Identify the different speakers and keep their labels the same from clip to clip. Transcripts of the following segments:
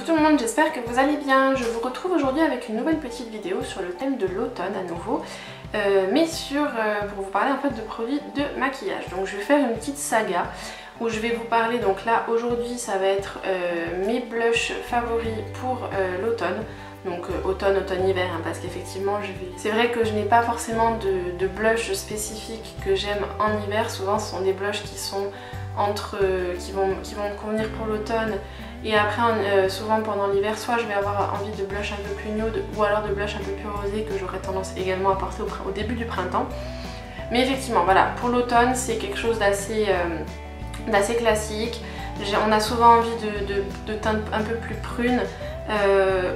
Speaker 1: Coucou tout le monde, j'espère que vous allez bien. Je vous retrouve aujourd'hui avec une nouvelle petite vidéo sur le thème de l'automne à nouveau, mais pour vous parler en fait de produits de maquillage. Donc je vais faire une petite saga où je vais vous parler, donc là aujourd'hui ça va être mes blushs favoris pour l'automne. Donc automne-hiver, hein, parce qu'effectivement c'est vrai que je n'ai pas forcément de blush spécifique que j'aime en hiver. Souvent ce sont des blushs qui sont qui vont me convenir pour l'automne, et après souvent pendant l'hiver soit je vais avoir envie de blush un peu plus nude ou alors de blush un peu plus rosé que j'aurais tendance également à porter au début du printemps. Mais effectivement voilà, pour l'automne c'est quelque chose d'assez classique. On a souvent envie de teintes un peu plus prunes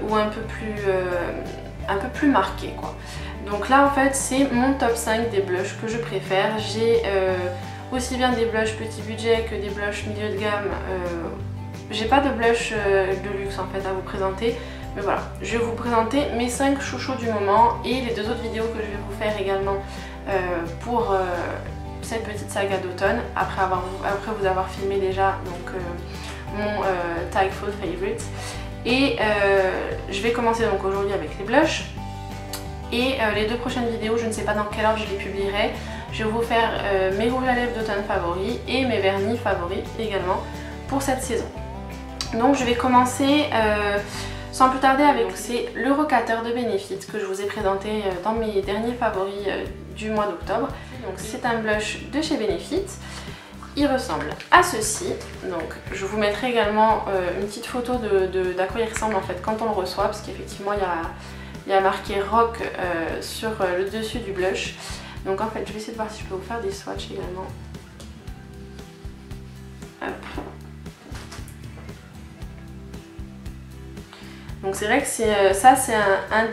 Speaker 1: ou un peu plus marquées quoi. Donc là en fait c'est mon top 5 des blushs que je préfère. J'ai aussi bien des blushs petit budget que des blushs milieu de gamme. J'ai pas de blush de luxe en fait à vous présenter, mais voilà, je vais vous présenter mes 5 chouchous du moment et les 2 autres vidéos que je vais vous faire également pour cette petite saga d'automne, après vous avoir filmé déjà donc mon Tag Fall Favorites. Et je vais commencer donc aujourd'hui avec les blushs, et les 2 prochaines vidéos, je ne sais pas dans quelle ordre je les publierai. Je vais vous faire mes rouges à lèvres d'automne favoris et mes vernis favoris également pour cette saison. Donc je vais commencer sans plus tarder avec le Rocateur de Benefit que je vous ai présenté dans mes derniers favoris du mois d'octobre. Donc c'est un blush de chez Benefit. Il ressemble à ceci. Donc je vous mettrai également une petite photo d'à quoi il ressemble en fait quand on le reçoit, parce qu'effectivement il y a marqué Rock sur le dessus du blush. Donc en fait je vais essayer de voir si je peux vous faire des swatchs également. Hop. Donc c'est vrai que ça c'est un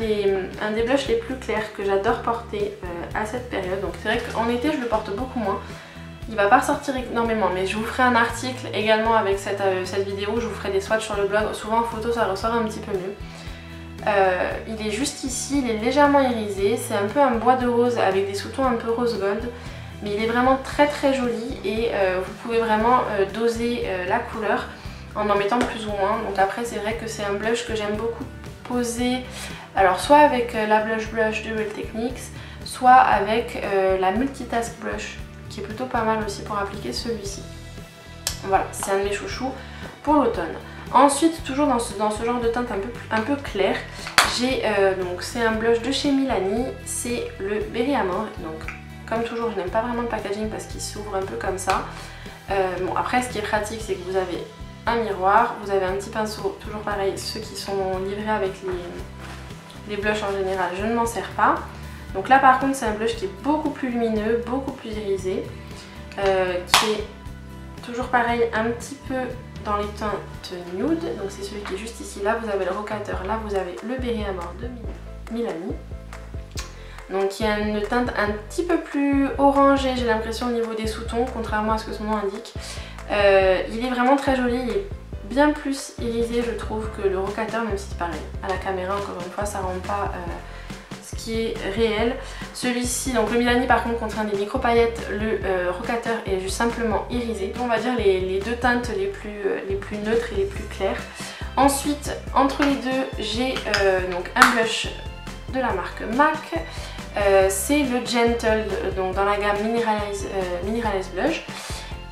Speaker 1: des blushs les plus clairs que j'adore porter à cette période. Donc c'est vrai qu'en été je le porte beaucoup moins. Il va pas ressortir énormément, mais je vous ferai un article également avec cette vidéo. Je vous ferai des swatchs sur le blog. Souvent en photo ça ressort un petit peu mieux. Il est juste ici, il est légèrement irisé. C'est un peu un bois de rose avec des sous-tons un peu rose gold. Mais il est vraiment très très joli, et vous pouvez vraiment doser la couleur en mettant plus ou moins. Donc après c'est vrai que c'est un blush que j'aime beaucoup poser, alors soit avec la Blush Brush de Real Techniques, soit avec la Multitask Brush qui est plutôt pas mal aussi pour appliquer celui-ci. Voilà, c'est un de mes chouchous pour l'automne. Ensuite, toujours dans ce genre de teinte un peu clair, j'ai donc c'est un blush de chez Milani, c'est le Berry Amore. Donc comme toujours je n'aime pas vraiment le packaging parce qu'il s'ouvre un peu comme ça. Bon après ce qui est pratique c'est que vous avez un miroir, vous avez un petit pinceau, toujours pareil, ceux qui sont livrés avec les blushs en général, je ne m'en sers pas. Donc là par contre c'est un blush qui est beaucoup plus lumineux, beaucoup plus irisé, qui est toujours pareil un petit peu dans les teintes nude. Donc c'est celui qui est juste ici, là vous avez le Rocateur, là vous avez le Berry Amore de Milani. Donc il y a une teinte un petit peu plus orangée, j'ai l'impression, au niveau des sous-tons, contrairement à ce que son nom indique. Il est vraiment très joli, il est bien plus irisé je trouve que le Rocateur, même si c'est pareil, à la caméra encore une fois ça rend pas ce qui est réel. Celui-ci, donc le Milani par contre contient des micro paillettes, le Rocateur est juste simplement irisé. On va dire les 2 teintes les plus neutres et les plus claires. Ensuite entre les deux j'ai donc un blush de la marque MAC. C'est le Gentle, donc dans la gamme Mineralize Blush.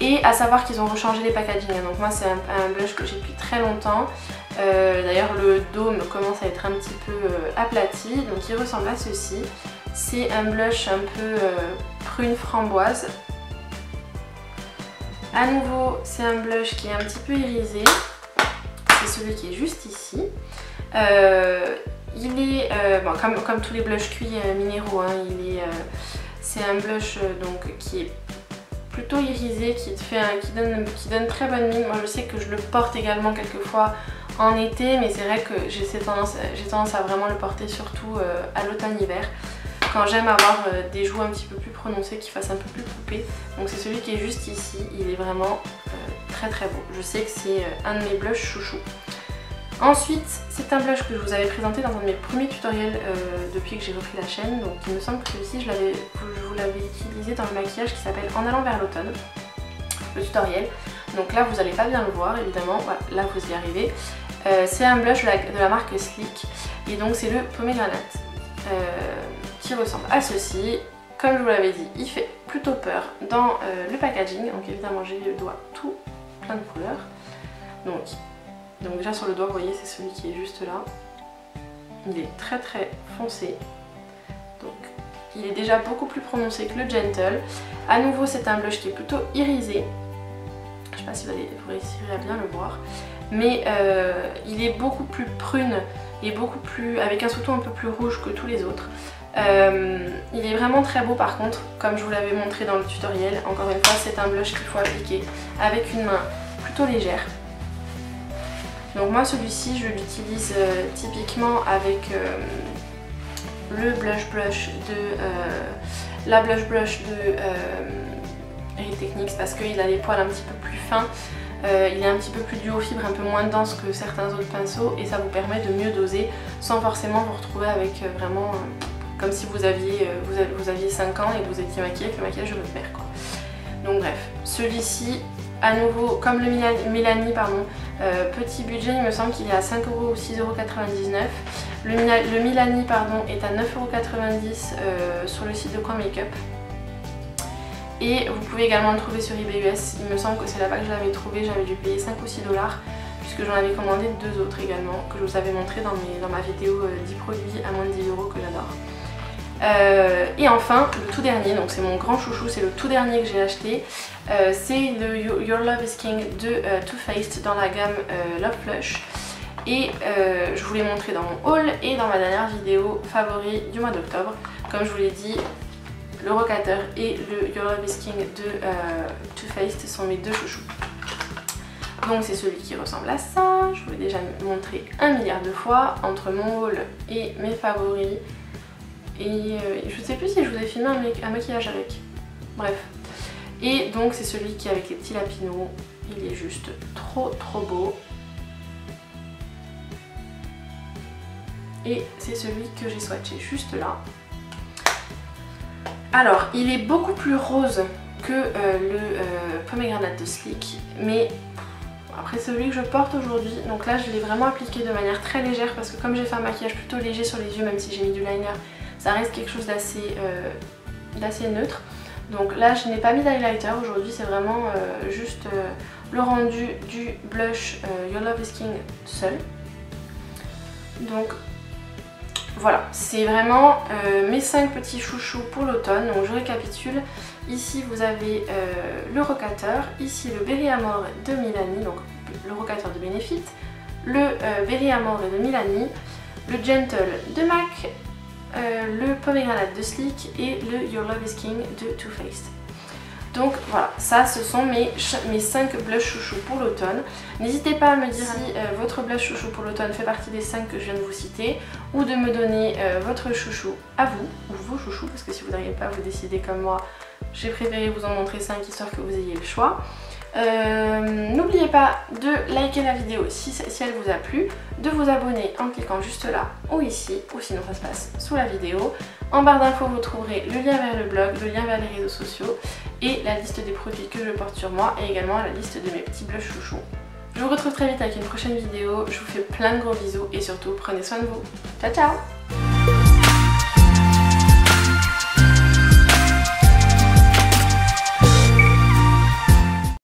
Speaker 1: Et à savoir qu'ils ont rechangé les packaging, donc moi c'est un blush que j'ai depuis très longtemps. D'ailleurs le dôme commence à être un petit peu aplati, donc il ressemble à ceci. C'est un blush un peu prune framboise. À nouveau c'est un blush qui est un petit peu irisé, c'est celui qui est juste ici. Il est, bon, comme tous les blushs cuits minéraux, hein, c'est un blush donc qui est plutôt irisé, qui donne très bonne mine. Moi je sais que je le porte également quelquefois en été, mais c'est vrai que j'ai tendance à vraiment le porter surtout à l'automne-hiver, quand j'aime avoir des joues un petit peu plus prononcées, qui fassent un peu plus coupées. Donc c'est celui qui est juste ici, il est vraiment très très beau. Je sais que c'est un de mes blushs chouchous. Ensuite, c'est un blush que je vous avais présenté dans un de mes premiers tutoriels depuis que j'ai repris la chaîne. Donc il me semble que celui-ci, je vous l'avais utilisé dans le maquillage qui s'appelle En allant vers l'automne, le tutoriel. Donc là, vous n'allez pas bien le voir, évidemment. Voilà, là, vous y arrivez. C'est un blush de la marque Sleek et donc c'est le Pomegranate qui ressemble à ceci. Comme je vous l'avais dit, il fait plutôt peur dans le packaging, donc évidemment j'ai le doigt tout plein de couleurs. Donc déjà sur le doigt, vous voyez, c'est celui qui est juste là. Il est très très foncé, donc il est déjà beaucoup plus prononcé que le Gentle. À nouveau, c'est un blush qui est plutôt irisé. Je ne sais pas si vous réussirez à bien le voir, mais il est beaucoup plus prune et beaucoup plus avec un sous-ton un peu plus rouge que tous les autres. Il est vraiment très beau par contre, comme je vous l'avais montré dans le tutoriel. Encore une fois, c'est un blush qu'il faut appliquer avec une main plutôt légère. Donc moi celui-ci je l'utilise typiquement avec le la blush brush de Real Techniques parce qu'il a les poils un petit peu plus fins, il est un petit peu plus duo fibre, un peu moins dense que certains autres pinceaux et ça vous permet de mieux doser sans forcément vous retrouver avec vraiment comme si vous aviez 5 ans et que vous étiez maquillée avec le maquillage de votre mère quoi. Donc bref, celui-ci à nouveau comme le Milani pardon, petit budget, il me semble qu'il est à 5 € ou 6,99 €. Le Milani pardon, est à 9,90 € sur le site de Coin Makeup. Et vous pouvez également le trouver sur eBay US, il me semble que c'est là-bas que je l'avais trouvé, j'avais dû payer 5 ou 6 $ puisque j'en avais commandé 2 autres également que je vous avais montré dans ma vidéo 10 produits à moins de 10 € que j'adore. Et enfin le tout dernier, donc c'est mon grand chouchou, c'est le tout dernier que j'ai acheté, c'est le Your Love is King de Too Faced dans la gamme Love Flush et je vous l'ai montré dans mon haul et dans ma dernière vidéo favori du mois d'octobre. Comme je vous l'ai dit, le Rocateur et le Your Love is King de Too Faced sont mes deux chouchous. Donc c'est celui qui ressemble à ça, je vous l'ai déjà montré 1 milliard de fois entre mon haul et mes favoris. Et je sais plus si je vous ai filmé un maquillage avec. Bref. Et donc c'est celui qui est avec les petits lapinous. Il est juste trop beau. Et c'est celui que j'ai swatché juste là. Alors il est beaucoup plus rose que le Pomegranate de Sleek. Mais après celui que je porte aujourd'hui, donc là je l'ai vraiment appliqué de manière très légère parce que comme j'ai fait un maquillage plutôt léger sur les yeux, même si j'ai mis du liner, ça reste quelque chose d'assez neutre. Donc là je n'ai pas mis d'highlighter aujourd'hui, c'est vraiment juste le rendu du blush Your Love is King seul. Donc voilà, c'est vraiment mes 5 petits chouchous pour l'automne. Donc je récapitule, ici vous avez le Rocateur, ici le Berry Amore de Milani, donc le Rocateur de Benefit, le Berry Amore de Milani, le Gentle de MAC, le Pomegranate de Sleek et le Your Love is King de Too Faced. Donc voilà, ça ce sont mes 5 blushs chouchous pour l'automne. N'hésitez pas à me dire si votre blush chouchou pour l'automne fait partie des 5 que je viens de vous citer, ou de me donner votre chouchou à vous, ou vos chouchous, parce que si vous n'arrivez pas à vous décider comme moi, j'ai préféré vous en montrer 5 histoire que vous ayez le choix. N'oubliez pas de liker la vidéo si elle vous a plu, de vous abonner en cliquant juste là ou ici, ou sinon ça se passe sous la vidéo. En barre d'infos vous trouverez le lien vers le blog, le lien vers les réseaux sociaux et la liste des produits que je porte sur moi et également la liste de mes petits blushs chouchous. Je vous retrouve très vite avec une prochaine vidéo, je vous fais plein de gros bisous et surtout prenez soin de vous. Ciao ciao!